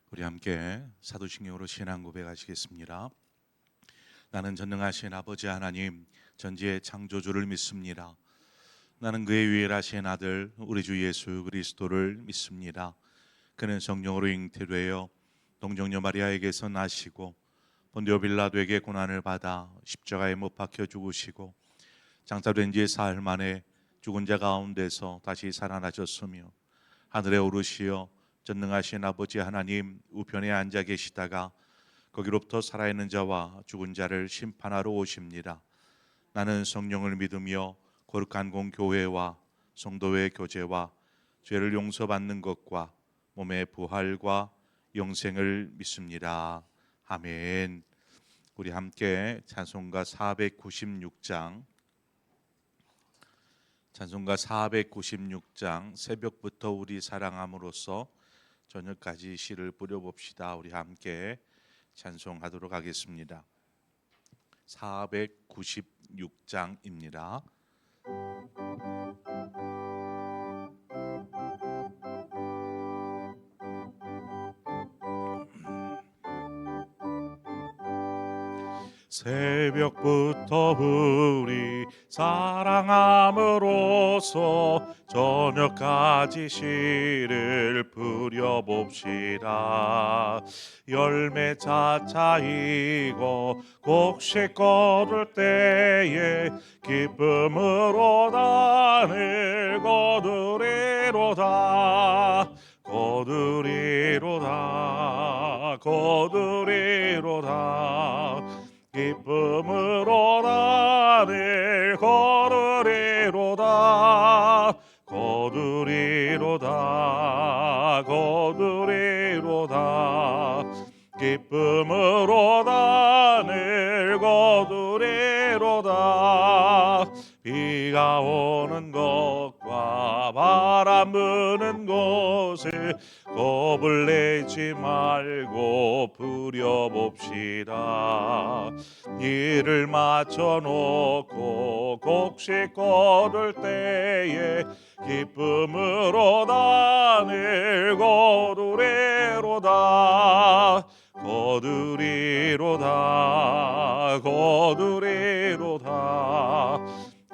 우리 함께 사도신경으로 신앙 고백하시겠습니다. 나는 전능하신 아버지 하나님 전지의 창조주를 믿습니다. 나는 그의 유일하신 아들 우리 주 예수 그리스도를 믿습니다. 그는 성령으로 잉태되어 동정녀 마리아에게서 나시고 본디오 빌라도에게 고난을 받아 십자가에 못 박혀 죽으시고 장사된 지 사흘 만에 죽은 자 가운데서 다시 살아나셨으며 하늘에 오르시어 전능하신 아버지 하나님 우편에 앉아 계시다가 거기로부터 살아있는 자와 죽은 자를 심판하러 오십니다. 나는 성령을 믿으며 거룩한 공교회와 성도의 교제와 죄를 용서받는 것과 몸의 부활과 영생을 믿습니다. 아멘. 우리 함께 찬송가 496장 새벽부터 우리 사랑함으로써 저녁까지 시를 뿌려봅시다. 우리 함께 찬송하도록 하겠습니다. 496장입니다. 새벽부터 우리 사랑함으로써 저녁까지 시를 뿌려봅시다. 열매 차차이고 곡식 거둘 때에 기쁨으로 단을 거두리로다. 거두리로다. 기쁨으로 나를 거두리로다. 기쁨으로 나를 거두리로다. 비가 오는 것과 바람 부는 곳을 겁을 내지 말고 부려봅시다. 일을 마쳐놓고 곡식 거둘 때에 기쁨으로 단을 거두리로다.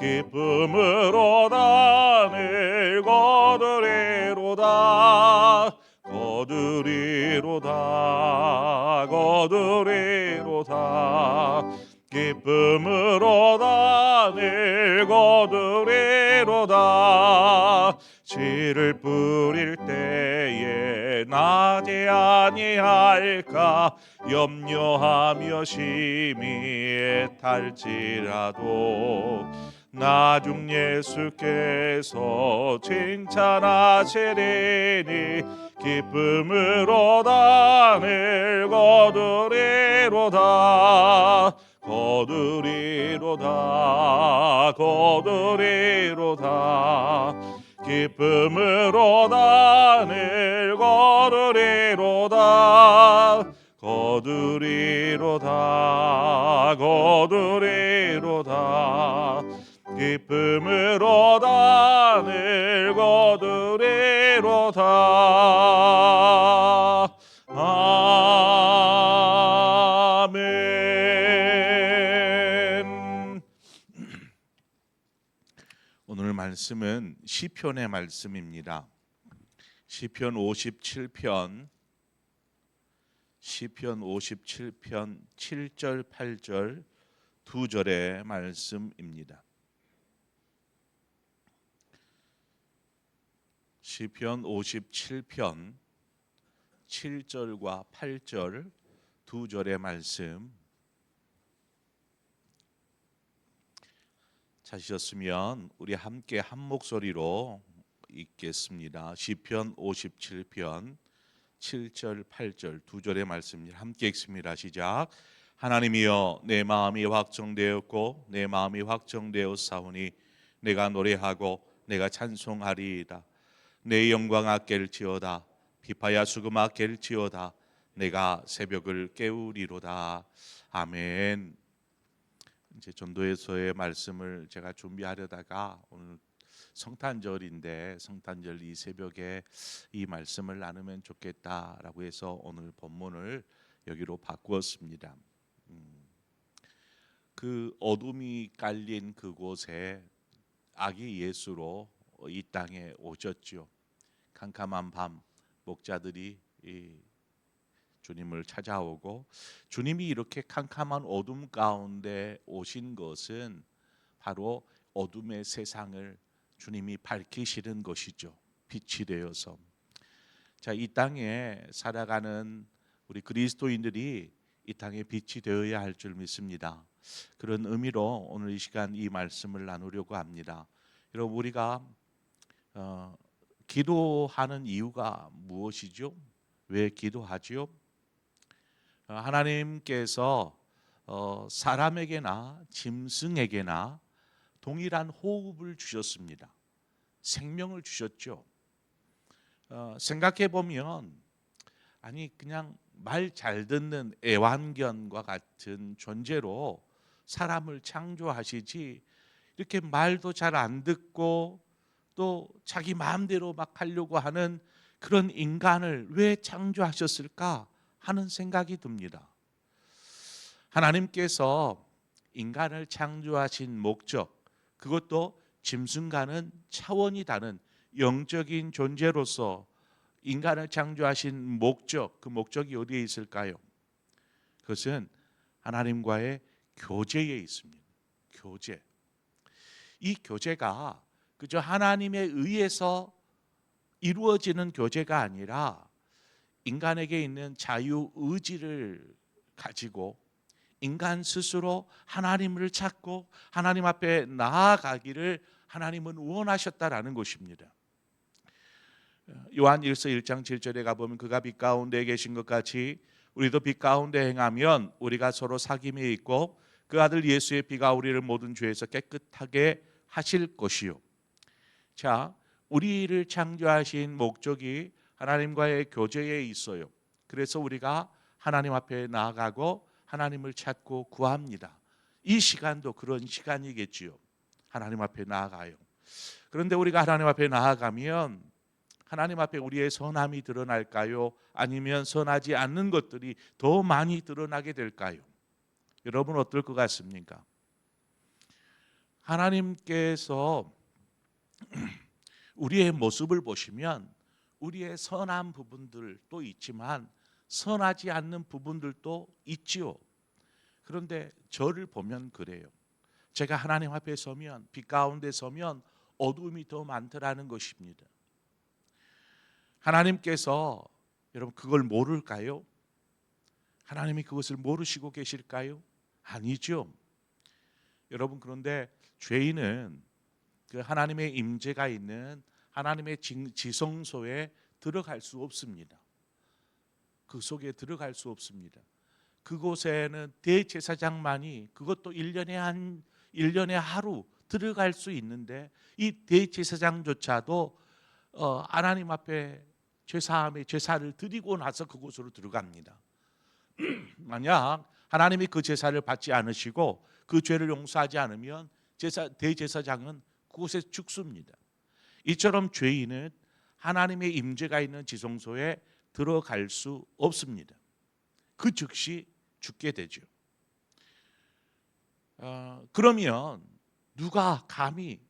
기쁨으로 단을 거두리로다. 기쁨으로 단을 거두리로다. 씨를 뿌릴 때에 나지 아니할까 염려하며 심히 애탈지라도 나중 예수께서 칭찬하시리니 기쁨으로 단을 거두리로다. 기쁨으로 단을 거두리로다. 기쁨으로 단을 거두리로다. 아멘. 오늘 말씀은 시편의 말씀입니다. 시편 57편 7절 8절 두 절의 말씀입니다. 시편 57편 7절과 8절 두 절의 말씀 찾으셨으면 우리 함께 한 목소리로 읽겠습니다. 시편 57편 7절 8절 두 절의 말씀을 함께 읽습니다. 시작. 하나님이여 내 마음이 확정되었고 내 마음이 확정되었사오니 내가 노래하고 내가 찬송하리이다. 내 영광 아낄지어다. 비파야 수금 아낄지어다. 내가 새벽을 깨우리로다. 아멘. 이제 전도에서의 말씀을 제가 준비하려다가 오늘 성탄절인데 성탄절 이 새벽에 이 말씀을 나누면 좋겠다라고 해서 오늘 본문을 여기로 바꾸었습니다. 그 어둠이 깔린 그곳에 아기 예수로 이 땅에 오셨죠. 캄캄한 밤 목자들이 이 주님을 찾아오고, 주님이 이렇게 캄캄한 어둠 가운데 오신 것은 바로 어둠의 세상을 주님이 밝히시는 것이죠. 빛이 되어서. 자, 이 땅에 살아가는 우리 그리스도인들이 이 땅에 빛이 되어야 할 줄 믿습니다. 그런 의미로 오늘 이 시간 이 말씀을 나누려고 합니다. 여러분, 우리가 기도하는 이유가 무엇이죠? 왜 기도하지요? 하나님께서 사람에게나 짐승에게나 동일한 호흡을 주셨습니다. 생명을 주셨죠. 생각해 보면 그냥 말 잘 듣는 애완견과 같은 존재로 사람을 창조하시지, 이렇게 말도 잘 안 듣고 또 자기 마음대로 막 하려고 하는 그런 인간을 왜 창조하셨을까 하는 생각이 듭니다. 하나님께서 인간을 창조하신 목적, 그것도 짐승과는 차원이 다른 영적인 존재로서 인간을 창조하신 목적, 그 목적이 어디에 있을까요? 그것은 하나님과의 교제에 있습니다. 교제. 이 교제가 그저 하나님에 의해서 이루어지는 교제가 아니라 인간에게 있는 자유의지를 가지고 인간 스스로 하나님을 찾고 하나님 앞에 나아가기를 하나님은 원하셨다라는 것입니다. 요한 1서 1장 7절에 가보면 그가 빛 가운데 계신 것 같이 우리도 빛 가운데 행하면 우리가 서로 사귐에 있고 그 아들 예수의 피가 우리를 모든 죄에서 깨끗하게 하실 것이요. 자, 우리를 창조하신 목적이 하나님과의 교제에 있어요. 그래서 우리가 하나님 앞에 나아가고 하나님을 찾고 구합니다. 이 시간도 그런 시간이겠지요. 하나님 앞에 나아가요. 그런데 우리가 하나님 앞에 나아가면 하나님 앞에 우리의 선함이 드러날까요? 아니면 선하지 않는 것들이 더 많이 드러나게 될까요? 여러분 어떨 것 같습니까? 하나님께서 우리의 모습을 보시면 우리의 선한 부분들도 있지만 선하지 않는 부분들도 있지요. 그런데 저를 보면 그래요. 제가 하나님 앞에 서면, 빛 가운데 서면 어둠이 더 많더라는 것입니다. 하나님께서 여러분 그걸 모를까요? 하나님이 그것을 모르시고 계실까요? 아니죠. 여러분, 그런데 죄인은 그 하나님의 임재가 있는 하나님의 지성소에 들어갈 수 없습니다. 그 속에 들어갈 수 없습니다. 그곳에는 대제사장만이, 그것도 1년에 하루 들어갈 수 있는데, 이 대제사장조차도 하나님 앞에 죄사함의 제사를 드리고 나서 그곳으로 들어갑니다. 만약 하나님이 그 제사를 받지 않으시고 그 죄를 용서하지 않으면 대제사장은 그곳에 죽습니다. 이처럼 죄인은 하나님의 임재가 있는 지성소에 들어갈 수 없습니다. 그 즉시 죽게 되죠. 그러면 누가 감히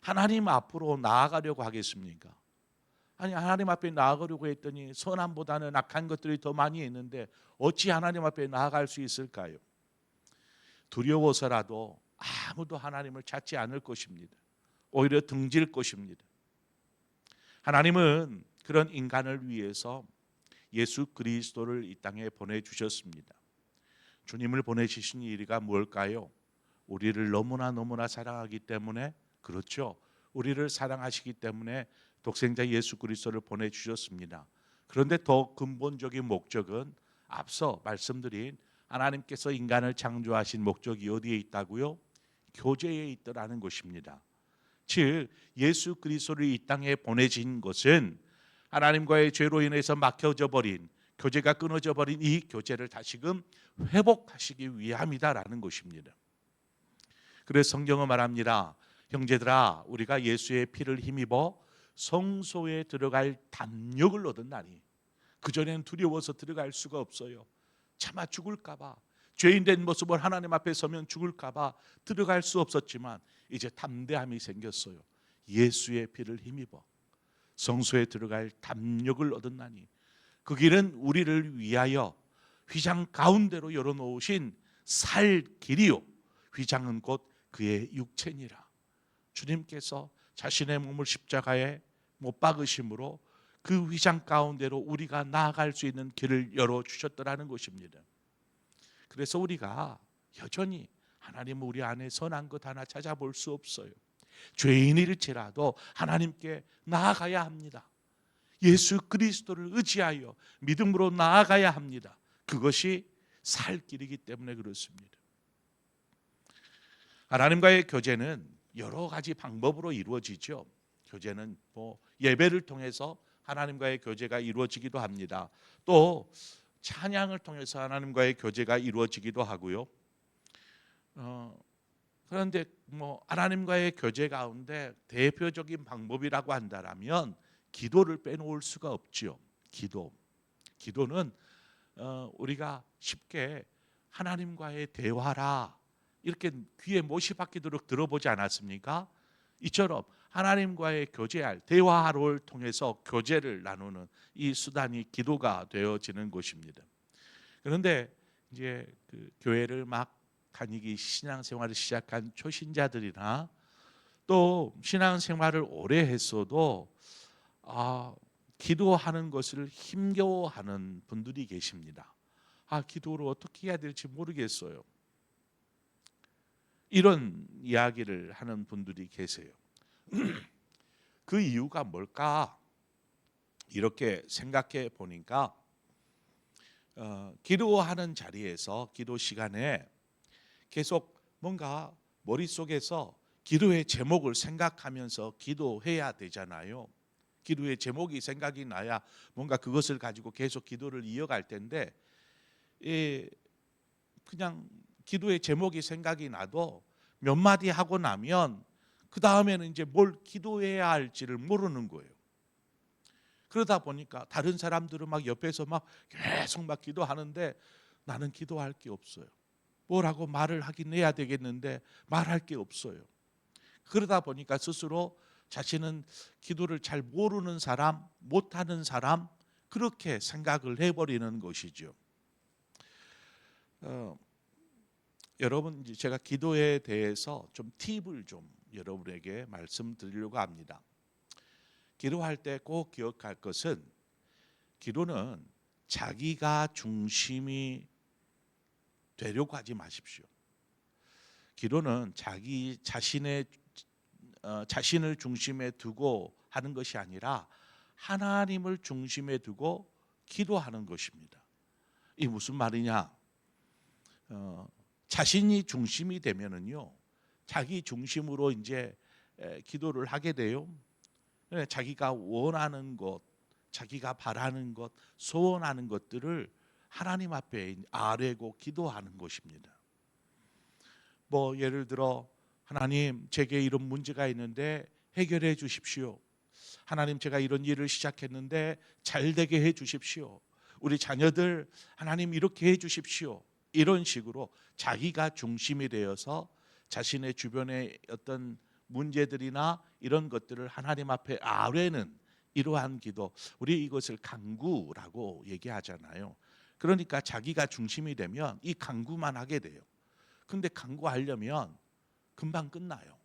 하나님 앞으로 나아가려고 하겠습니까? 아니, 하나님 앞에 나아가려고 했더니 선함보다는 악한 것들이 더 많이 있는데 어찌 하나님 앞에 나아갈 수 있을까요? 두려워서라도 아무도 하나님을 찾지 않을 것입니다. 오히려 등질 것입니다. 하나님은 그런 인간을 위해서 예수 그리스도를 이 땅에 보내주셨습니다. 주님을 보내주신 이유가 뭘까요? 우리를 너무나 사랑하기 때문에, 그렇죠. 우리를 사랑하시기 때문에 독생자 예수 그리스도를 보내주셨습니다. 그런데 더 근본적인 목적은 앞서 말씀드린 하나님께서 인간을 창조하신 목적이 어디에 있다고요? 교제에 있더라는 것입니다. 즉 예수 그리스도를 이 땅에 보내신 것은 하나님과의 죄로 인해서 막혀져 버린, 교제가 끊어져 버린 이 교제를 다시금 회복하시기 위함이다라는 것입니다. 그래서 성경은 말합니다. 형제들아, 우리가 예수의 피를 힘입어 성소에 들어갈 담력을 얻었나니. 그전에는 두려워서 들어갈 수가 없어요. 차마 죽을까 봐, 죄인된 모습을 하나님 앞에 서면 죽을까 봐 들어갈 수 없었지만 이제 담대함이 생겼어요. 예수의 피를 힘입어 성소에 들어갈 담력을 얻었나니. 그 길은 우리를 위하여 휘장 가운데로 열어놓으신 살 길이요, 휘장은 곧 그의 육체니라. 주님께서 자신의 몸을 십자가에 못 박으심으로 그 휘장 가운데로 우리가 나아갈 수 있는 길을 열어주셨더라는 것입니다. 그래서 우리가 여전히 하나님은 우리 안에 선한 것 하나 찾아볼 수 없어요. 죄인일지라도 하나님께 나아가야 합니다. 예수 그리스도를 의지하여 믿음으로 나아가야 합니다. 그것이 살 길이기 때문에 그렇습니다. 하나님과의 교제는 여러 가지 방법으로 이루어지죠. 교제는 예배를 통해서 하나님과의 교제가 이루어지기도 합니다. 또 찬양을 통해서 하나님과의 교제가 이루어지기도 하고요. 그런데 하나님과의 교제 가운데 대표적인 방법이라고 한다면 기도를 빼놓을 수가 없죠. 기도는 우리가 쉽게 하나님과의 대화라 이렇게 귀에 못이 박히도록 들어보지 않았습니까? 이처럼 하나님과의 교제할, 대화를 통해서 교제를 나누는 이 수단이 기도가 되어지는 것입니다. 그런데 이제 그 교회를 막 다니기, 신앙생활을 시작한 초신자들이나 또 신앙생활을 오래 했어도 기도하는 것을 힘겨워하는 분들이 계십니다. 기도를 어떻게 해야 될지 모르겠어요. 이런 이야기를 하는 분들이 계세요. 그 이유가 뭘까? 이렇게 생각해 보니까 기도하는 자리에서, 기도 시간에 계속 뭔가 머릿속에서 기도의 제목을 생각하면서 기도해야 되잖아요. 기도의 제목이 생각이 나야 뭔가 그것을 가지고 계속 기도를 이어갈 텐데, 그냥 기도의 제목이 생각이 나도 몇 마디 하고 나면 그 다음에는 이제 뭘 기도해야 할지를 모르는 거예요. 그러다 보니까 다른 사람들은 막 옆에서 막 계속 막 기도하는데 나는 기도할 게 없어요. 뭐라고 말을 하긴 해야 되겠는데 말할 게 없어요. 그러다 보니까 스스로 자신은 기도를 잘 모르는 사람, 못하는 사람, 그렇게 생각을 해버리는 것이죠. 여러분, 제가 기도에 대해서 좀 팁을 좀 여러분에게 말씀드리려고 합니다. 기도할 때 꼭 기억할 것은, 기도는 자기가 중심이 되려고 하지 마십시오. 기도는 자신을 중심에 두고 하는 것이 아니라 하나님을 중심에 두고 기도하는 것입니다. 이 무슨 말이냐? 자신이 중심이 되면은요, 자기 중심으로 이제 기도를 하게 돼요. 자기가 원하는 것, 자기가 바라는 것, 소원하는 것들을 하나님 앞에 아뢰고 기도하는 것입니다. 예를 들어, 하나님, 제게 이런 문제가 있는데 해결해 주십시오. 하나님, 제가 이런 일을 시작했는데 잘 되게 해 주십시오. 우리 자녀들 하나님 이렇게 해 주십시오. 이런 식으로 자기가 중심이 되어서 자신의 주변의 어떤 문제들이나 이런 것들을 하나님 앞에 아뢰는 이러한 기도, 우리 이것을 간구라고 얘기하잖아요. 그러니까 자기가 중심이 되면 이 간구만 하게 돼요. 근데 간구하려면 금방 끝나요.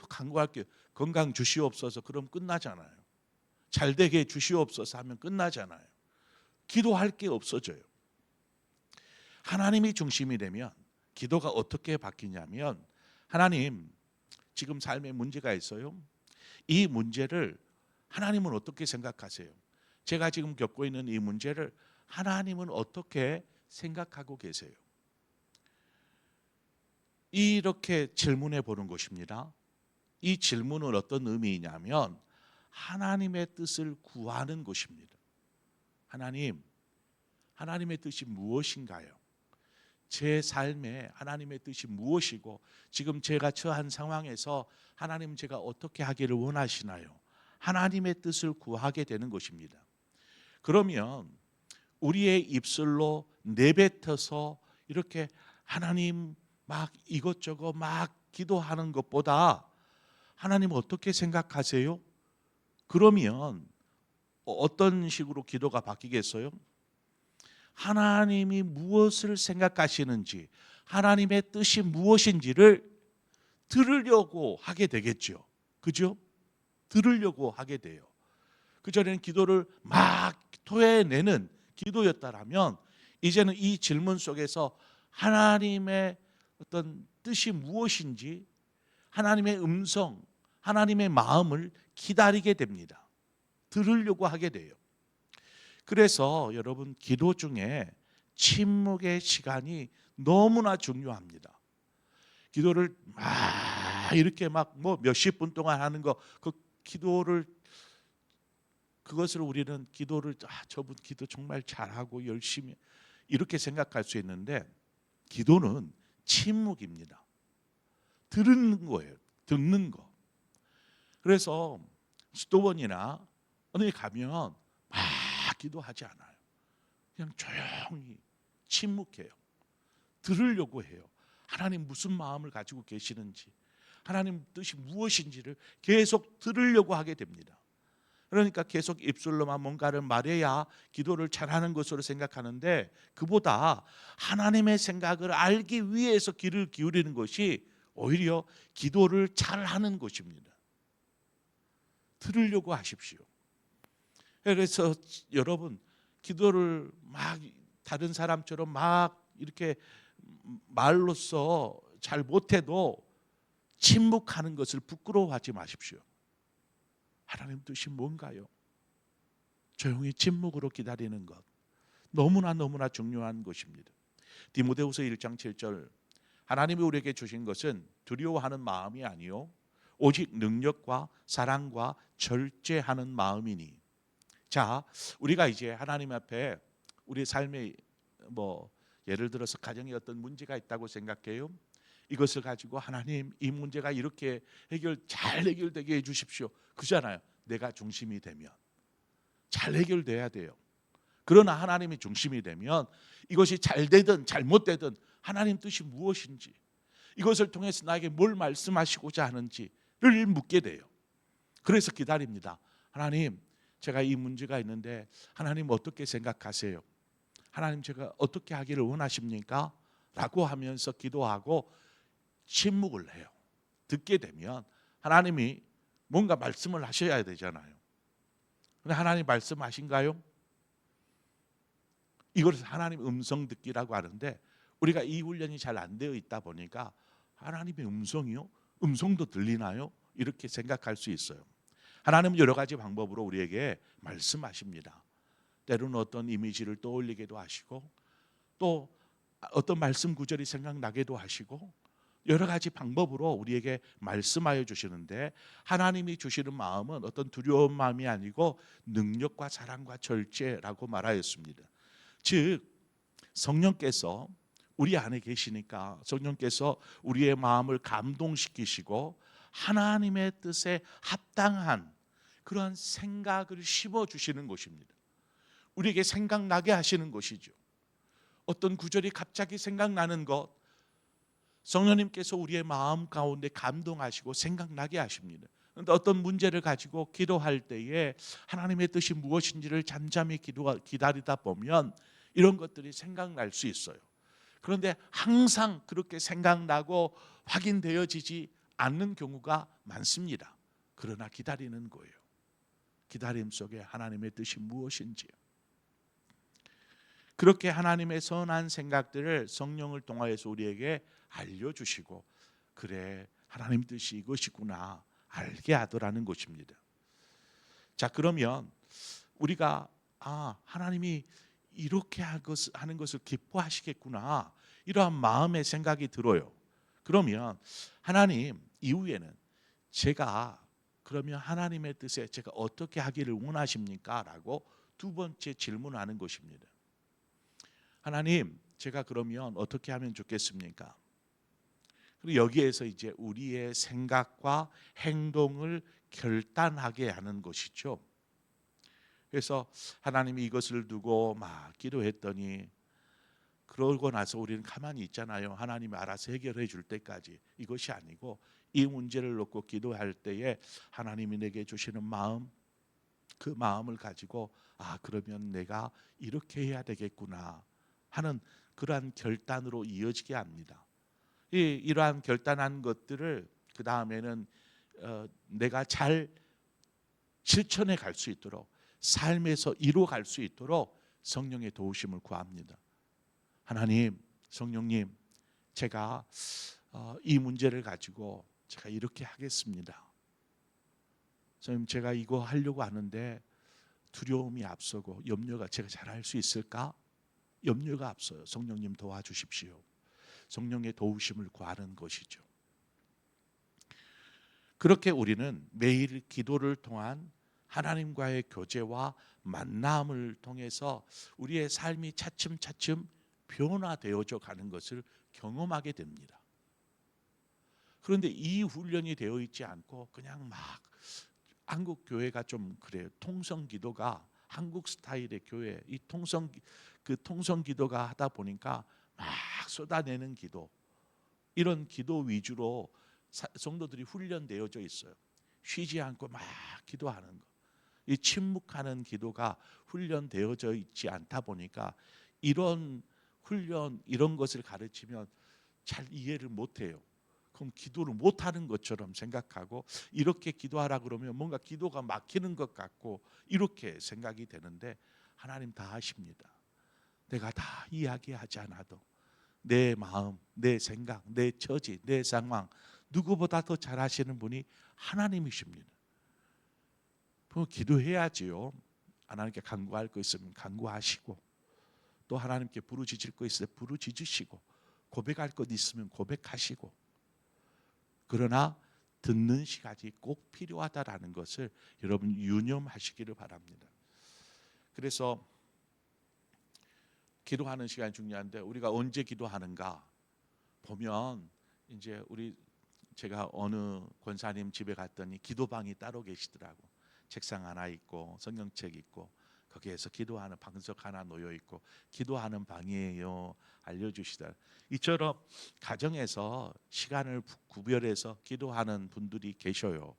간구할 게, 건강 주시옵소서 그럼 끝나잖아요. 잘 되게 주시옵소서 하면 끝나잖아요. 기도할 게 없어져요. 하나님이 중심이 되면 기도가 어떻게 바뀌냐면, 하나님, 지금 삶에 문제가 있어요. 이 문제를 하나님은 어떻게 생각하세요? 제가 지금 겪고 있는 이 문제를 하나님은 어떻게 생각하고 계세요? 이렇게 질문해 보는 것입니다. 이 질문은 어떤 의미냐면 하나님의 뜻을 구하는 것입니다. 하나님의 뜻이 무엇인가요? 제 삶에 하나님의 뜻이 무엇이고 지금 제가 처한 상황에서 하나님 제가 어떻게 하기를 원하시나요? 하나님의 뜻을 구하게 되는 것입니다. 그러면 우리의 입술로 내뱉어서 이렇게 하나님 막 이것저것 막 기도하는 것보다 하나님 어떻게 생각하세요? 그러면 어떤 식으로 기도가 바뀌겠어요? 하나님이 무엇을 생각하시는지, 하나님의 뜻이 무엇인지를 들으려고 하게 되겠죠. 그죠? 들으려고 하게 돼요. 그전에는 기도를 막 토해내는 기도였다라면 이제는 이 질문 속에서 하나님의 어떤 뜻이 무엇인지, 하나님의 음성, 하나님의 마음을 기다리게 됩니다. 들으려고 하게 돼요. 그래서 여러분 기도 중에 침묵의 시간이 너무나 중요합니다. 기도를 막 이렇게 막 뭐 몇십 분 동안 하는 거, 그 기도를 그것을 우리는 기도를 저분 기도 정말 잘하고 열심히 이렇게 생각할 수 있는데 기도는 침묵입니다. 듣는 거예요. 듣는 거. 그래서 수도원이나 어디 가면 막 기도하지 않아요. 그냥 조용히 침묵해요. 들으려고 해요. 하나님 무슨 마음을 가지고 계시는지, 하나님 뜻이 무엇인지를 계속 들으려고 하게 됩니다. 그러니까 계속 입술로만 뭔가를 말해야 기도를 잘하는 것으로 생각하는데 그보다 하나님의 생각을 알기 위해서 귀를 기울이는 것이 오히려 기도를 잘하는 것입니다. 들으려고 하십시오. 그래서 여러분 기도를 막 다른 사람처럼 막 이렇게 말로써 잘 못해도 침묵하는 것을 부끄러워하지 마십시오. 하나님 뜻이 뭔가요? 조용히 침묵으로 기다리는 것 너무나 중요한 것입니다. 디모데후서 1장 7절 하나님이 우리에게 주신 것은 두려워하는 마음이 아니요 오직 능력과 사랑과 절제하는 마음이니. 자, 우리가 이제 하나님 앞에 우리 삶에 뭐 예를 들어서 가정에 어떤 문제가 있다고 생각해요. 이것을 가지고 하나님 이 문제가 이렇게 잘 해결되게 해 주십시오. 그잖아요. 내가 중심이 되면 잘 해결돼야 돼요. 그러나 하나님이 중심이 되면 이것이 잘 되든 잘못되든 하나님 뜻이 무엇인지, 이것을 통해서 나에게 뭘 말씀하시고자 하는지를 묻게 돼요. 그래서 기다립니다. 하나님, 제가 이 문제가 있는데 하나님 어떻게 생각하세요? 하나님 제가 어떻게 하기를 원하십니까? 라고 하면서 기도하고 침묵을 해요. 듣게 되면 하나님이 뭔가 말씀을 하셔야 되잖아요. 근데 하나님 말씀하신가요? 이것을 하나님 음성 듣기라고 하는데 우리가 이 훈련이 잘 안 되어 있다 보니까 하나님의 음성이요? 음성도 들리나요? 이렇게 생각할 수 있어요. 하나님은 여러 가지 방법으로 우리에게 말씀하십니다. 때로는 어떤 이미지를 떠올리기도 하시고 또 어떤 말씀 구절이 생각나기도 하시고 여러 가지 방법으로 우리에게 말씀하여 주시는데 하나님이 주시는 마음은 어떤 두려운 마음이 아니고 능력과 사랑과 절제라고 말하였습니다. 즉 성령께서 우리 안에 계시니까 성령께서 우리의 마음을 감동시키시고 하나님의 뜻에 합당한 그러한 생각을 심어주시는 것입니다. 우리에게 생각나게 하시는 것이죠. 어떤 구절이 갑자기 생각나는 것, 성령님께서 우리의 마음 가운데 감동하시고 생각나게 하십니다. 그런데 어떤 문제를 가지고 기도할 때에 하나님의 뜻이 무엇인지를 잠잠히 기다리다 보면 이런 것들이 생각날 수 있어요. 그런데 항상 그렇게 생각나고 확인되어지지 않는 경우가 많습니다. 그러나 기다리는 거예요. 기다림 속에 하나님의 뜻이 무엇인지. 그렇게 하나님의 선한 생각들을 성령을 통하여서 우리에게 알려주시고 그래 하나님 뜻이 이것이구나 알게 하더라는 것입니다. 자, 그러면 우리가 하나님이 이렇게 하는 것을 기뻐하시겠구나 이러한 마음의 생각이 들어요. 그러면 하나님 이후에는 제가 그러면 하나님의 뜻에 제가 어떻게 하기를 원하십니까? 라고 두 번째 질문하는 것입니다. 하나님 제가 그러면 어떻게 하면 좋겠습니까? 그리고 여기에서 이제 우리의 생각과 행동을 결단하게 하는 것이죠. 그래서 하나님이 이것을 두고 막 기도했더니 그러고 나서 우리는 가만히 있잖아요. 하나님이 알아서 해결해 줄 때까지. 이것이 아니고 이 문제를 놓고 기도할 때에 하나님이 내게 주시는 마음, 그 마음을 가지고 그러면 내가 이렇게 해야 되겠구나 하는 그러한 결단으로 이어지게 합니다. 이러한 결단한 것들을 그 다음에는 내가 잘 실천해 갈 수 있도록 삶에서 이루어 갈 수 있도록 성령의 도우심을 구합니다. 하나님, 성령님, 제가 이 문제를 가지고 제가 이렇게 하겠습니다. 선생님, 제가 이거 하려고 하는데 두려움이 앞서고 염려가, 제가 잘할 수 있을까? 염려가 앞서요. 성령님 도와주십시오. 성령의 도우심을 구하는 것이죠. 그렇게 우리는 매일 기도를 통한 하나님과의 교제와 만남을 통해서 우리의 삶이 차츰차츰 변화되어져 가는 것을 경험하게 됩니다. 그런데 이 훈련이 되어 있지 않고 그냥 막 한국 교회가 좀 그래요. 통성 기도가 한국 스타일의 교회, 이 통성 기도가 하다 보니까 막 쏟아내는 기도, 이런 기도 위주로 성도들이 훈련되어져 있어요. 쉬지 않고 막 기도하는 거. 이 침묵하는 기도가 훈련되어져 있지 않다 보니까 이런 훈련, 이런 것을 가르치면 잘 이해를 못해요. 그럼 기도를 못하는 것처럼 생각하고 이렇게 기도하라 그러면 뭔가 기도가 막히는 것 같고 이렇게 생각이 되는데 하나님 다 아십니다. 내가 다 이야기하지 않아도 내 마음, 내 생각, 내 처지, 내 상황 누구보다 더 잘 아시는 분이 하나님이십니다. 그럼 기도해야지요. 하나님께 간구할 거 있으면 간구하시고 또 하나님께 부르짖을 거 있으면 부르짖으시고 고백할 것 있으면 고백하시고, 그러나 듣는 시간이 꼭 필요하다라는 것을 여러분 유념하시기를 바랍니다. 그래서 기도하는 시간이 중요한데 우리가 언제 기도하는가 보면 이제 제가 어느 권사님 집에 갔더니 기도방이 따로 계시더라고. 책상 하나 있고 성경책 있고 거기에서 기도하는 방석 하나 놓여 있고 기도하는 방이에요 알려주시더라. 이처럼 가정에서 시간을 구별해서 기도하는 분들이 계셔요.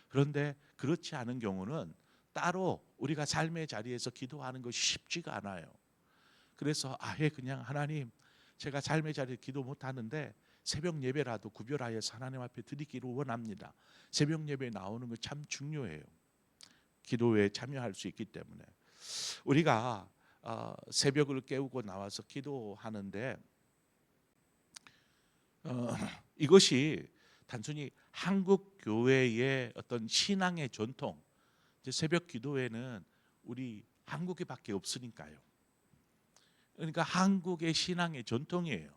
그런데 그렇지 않은 경우는 따로 우리가 삶의 자리에서 기도하는 것이 쉽지가 않아요. 그래서 아예 그냥 하나님, 제가 삶의 자리에 기도 못하는데 새벽 예배라도 구별하여서 하나님 앞에 드리기를 원합니다. 새벽 예배에 나오는 거 참 중요해요. 기도에 참여할 수 있기 때문에 우리가 새벽을 깨우고 나와서 기도하는데 이것이 단순히 한국 교회의 어떤 신앙의 전통, 새벽 기도회는 우리 한국에밖에 없으니까요. 그러니까 한국의 신앙의 전통이에요.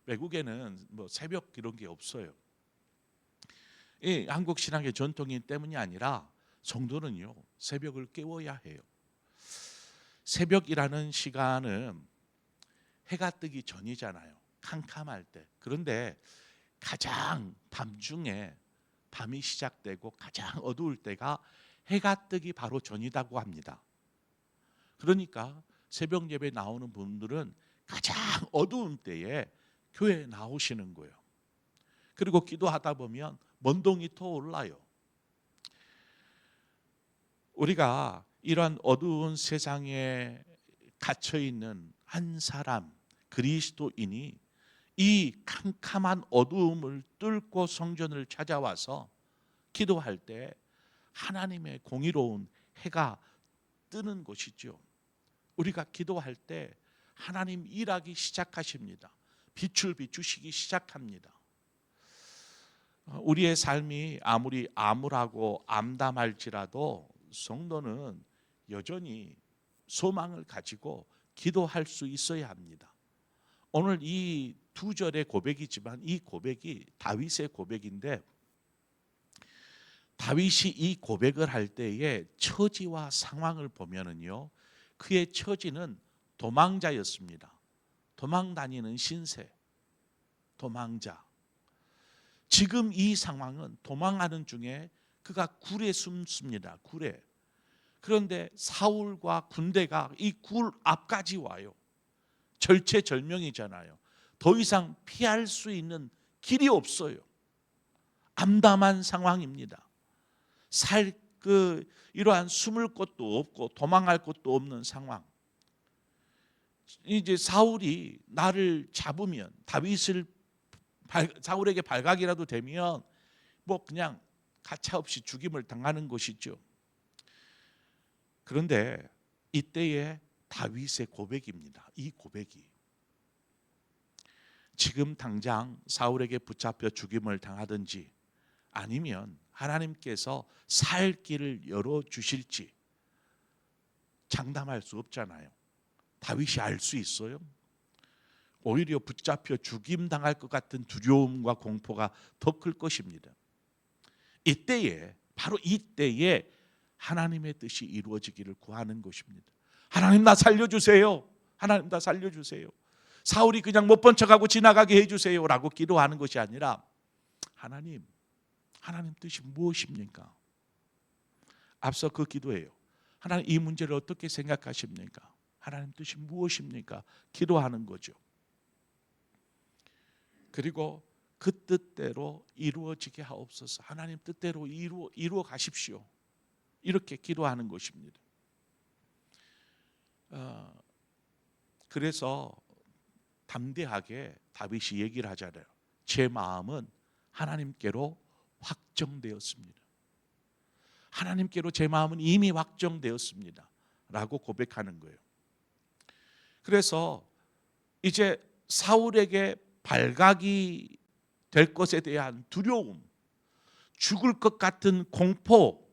외국에는 뭐 새벽 이런 게 없어요. 이 한국 신앙의 전통이기 때문이 아니라 성도는요 새벽을 깨워야 해요. 새벽이라는 시간은 해가 뜨기 전이잖아요. 캄캄할 때. 그런데 가장 밤중에 밤이 시작되고 가장 어두울 때가 해가 뜨기 바로 전이라고 합니다. 그러니까 새벽 예배 나오는 분들은 가장 어두운 때에 교회에 나오시는 거예요. 그리고 기도하다 보면 먼동이 터올라요. 우리가 이러한 어두운 세상에 갇혀 있는 한 사람, 그리스도인이 이 캄캄한 어두움을 뚫고 성전을 찾아와서 기도할 때 하나님의 공의로운 해가 뜨는 것이죠. 우리가 기도할 때 하나님 일하기 시작하십니다. 빛을 비추시기 시작합니다. 우리의 삶이 아무리 암울하고 암담할지라도 성도는 여전히 소망을 가지고 기도할 수 있어야 합니다. 오늘 이 두 절의 고백이지만 이 고백이 다윗의 고백인데 다윗이 이 고백을 할 때의 처지와 상황을 보면은요, 그의 처지는 도망자였습니다. 도망 다니는 신세, 도망자. 지금 이 상황은 도망하는 중에 그가 굴에 숨습니다. 굴에. 그런데 사울과 군대가 이 굴 앞까지 와요. 절체절명이잖아요. 더 이상 피할 수 있는 길이 없어요. 암담한 상황입니다. 이러한 숨을 곳도 없고 도망할 곳도 없는 상황. 이제 사울이 나를 잡으면 사울에게 발각이라도 되면 뭐 그냥 가차없이 죽임을 당하는 것이죠. 그런데 이때의 다윗의 고백입니다. 이 고백이 지금 당장 사울에게 붙잡혀 죽임을 당하든지 아니면 하나님께서 살 길을 열어주실지 장담할 수 없잖아요. 다윗이 알 수 있어요? 오히려 붙잡혀 죽임 당할 것 같은 두려움과 공포가 더 클 것입니다. 바로 이때에 하나님의 뜻이 이루어지기를 구하는 것입니다. 하나님 나 살려주세요. 하나님 나 살려주세요. 사울이 그냥 못 본 척하고 지나가게 해주세요 라고 기도하는 것이 아니라 하나님 뜻이 무엇입니까? 앞서 그 기도예요. 하나님 이 문제를 어떻게 생각하십니까? 하나님 뜻이 무엇입니까? 기도하는 거죠. 그리고 그 뜻대로 이루어지게 하옵소서. 하나님 뜻대로 이루어 가십시오. 이렇게 기도하는 것입니다. 그래서 담대하게 다윗이 얘기를 하잖아요. 제 마음은 하나님께로 확정되었습니다. 하나님께로 제 마음은 이미 확정되었습니다. 라고 고백하는 거예요. 그래서 이제 사울에게 발각이 될 것에 대한 두려움, 죽을 것 같은 공포,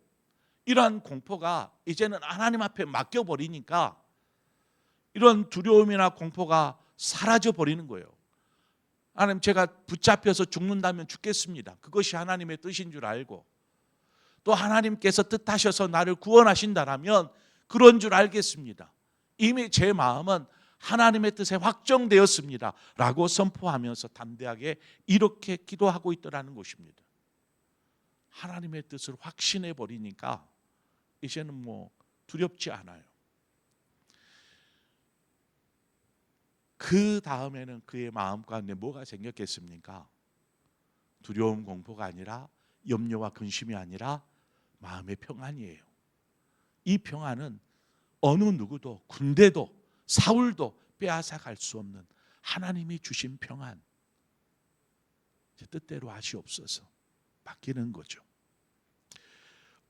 이러한 공포가 이제는 하나님 앞에 맡겨버리니까 이런 두려움이나 공포가 사라져 버리는 거예요. 하나님 제가 붙잡혀서 죽는다면 죽겠습니다. 그것이 하나님의 뜻인 줄 알고 또 하나님께서 뜻하셔서 나를 구원하신다라면 그런 줄 알겠습니다. 이미 제 마음은 하나님의 뜻에 확정되었습니다 라고 선포하면서 담대하게 이렇게 기도하고 있더라는 것입니다. 하나님의 뜻을 확신해 버리니까 이제는 뭐 두렵지 않아요. 그 다음에는 그의 마음 가운데 뭐가 생겼겠습니까? 두려움 공포가 아니라 염려와 근심이 아니라 마음의 평안이에요. 이 평안은 어느 누구도 군대도 사울도 빼앗아갈 수 없는 하나님이 주신 평안. 제 뜻대로 하시옵소서 바뀌는 거죠.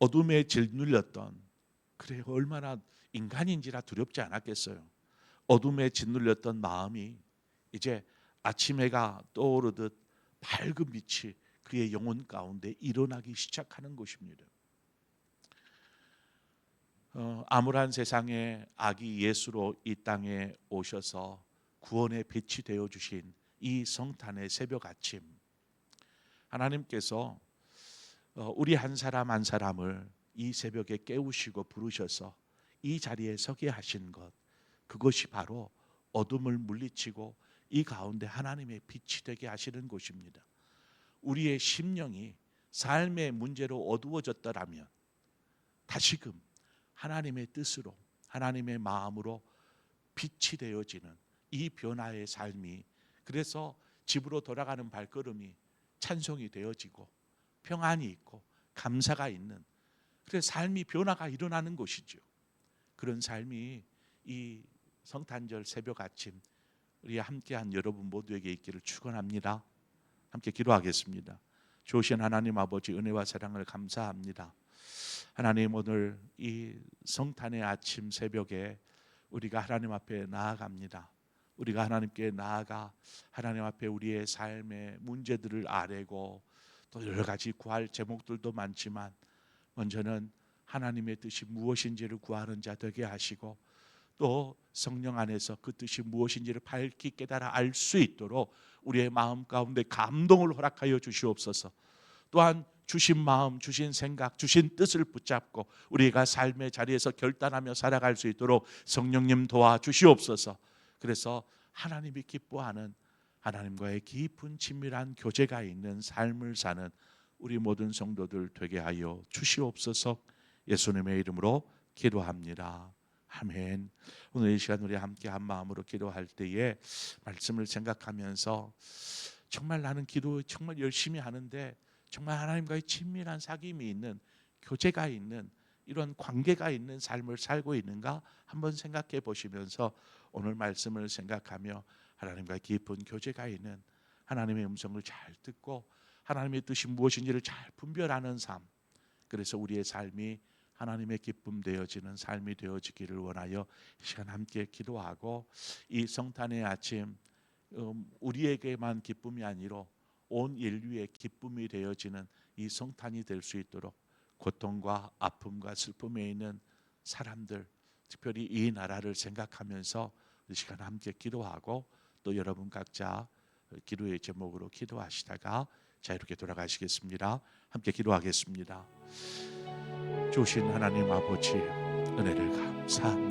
어둠에 짓눌렸던 그래 얼마나 인간인지라 두렵지 않았겠어요. 어둠에 짓눌렸던 마음이 이제 아침 해가 떠오르듯 밝은 빛이 그의 영혼 가운데 일어나기 시작하는 것입니다. 암울한 세상에 아기 예수로 이 땅에 오셔서 구원의 빛이 되어 주신 이 성탄의 새벽 아침, 하나님께서 우리 한 사람 한 사람을 이 새벽에 깨우시고 부르셔서 이 자리에 서게 하신 것, 그것이 바로 어둠을 물리치고 이 가운데 하나님의 빛이 되게 하시는 것입니다. 우리의 심령이 삶의 문제로 어두워졌더라면 다시금 하나님의 뜻으로 하나님의 마음으로 빛이 되어지는 이 변화의 삶이, 그래서 집으로 돌아가는 발걸음이 찬송이 되어지고 평안이 있고 감사가 있는, 그래서 삶이 변화가 일어나는 것이죠. 그런 삶이 이 성탄절 새벽 아침 우리 함께한 여러분 모두에게 있기를 축원합니다. 함께 기도하겠습니다. 좋으신 하나님 아버지 은혜와 사랑을 감사합니다. 하나님 오늘 이 성탄의 아침 새벽에 우리가 하나님 앞에 나아갑니다. 우리가 하나님께 나아가 하나님 앞에 우리의 삶의 문제들을 아뢰고 또 여러 가지 구할 제목들도 많지만 먼저는 하나님의 뜻이 무엇인지를 구하는 자 되게 하시고 또 성령 안에서 그 뜻이 무엇인지를 밝히 깨달아 알 수 있도록 우리의 마음 가운데 감동을 허락하여 주시옵소서. 또한 주신 마음, 주신 생각, 주신 뜻을 붙잡고 우리가 삶의 자리에서 결단하며 살아갈 수 있도록 성령님 도와주시옵소서. 그래서 하나님이 기뻐하는 하나님과의 깊은 친밀한 교제가 있는 삶을 사는 우리 모든 성도들 되게 하여 주시옵소서. 예수님의 이름으로 기도합니다. 아멘. 오늘 이 시간 우리 함께 한 마음으로 기도할 때에 말씀을 생각하면서 정말 나는 기도 정말 열심히 하는데 정말 하나님과의 친밀한 사귐이 있는 교제가 있는 이런 관계가 있는 삶을 살고 있는가 한번 생각해 보시면서 오늘 말씀을 생각하며 하나님과 깊은 교제가 있는 하나님의 음성을 잘 듣고 하나님의 뜻이 무엇인지를 잘 분별하는 삶, 그래서 우리의 삶이 하나님의 기쁨 되어지는 삶이 되어지기를 원하여 이 시간 함께 기도하고 이 성탄의 아침 우리에게만 기쁨이 아니라 온 인류의 기쁨이 되어지는 이 성탄이 될 수 있도록 고통과 아픔과 슬픔에 있는 사람들, 특별히 이 나라를 생각하면서 이 시간 함께 기도하고 또 여러분 각자 기도의 제목으로 기도하시다가 자유롭게 돌아가시겠습니다. 함께 기도하겠습니다. 주신 하나님 아버지, 은혜를 감사합니다.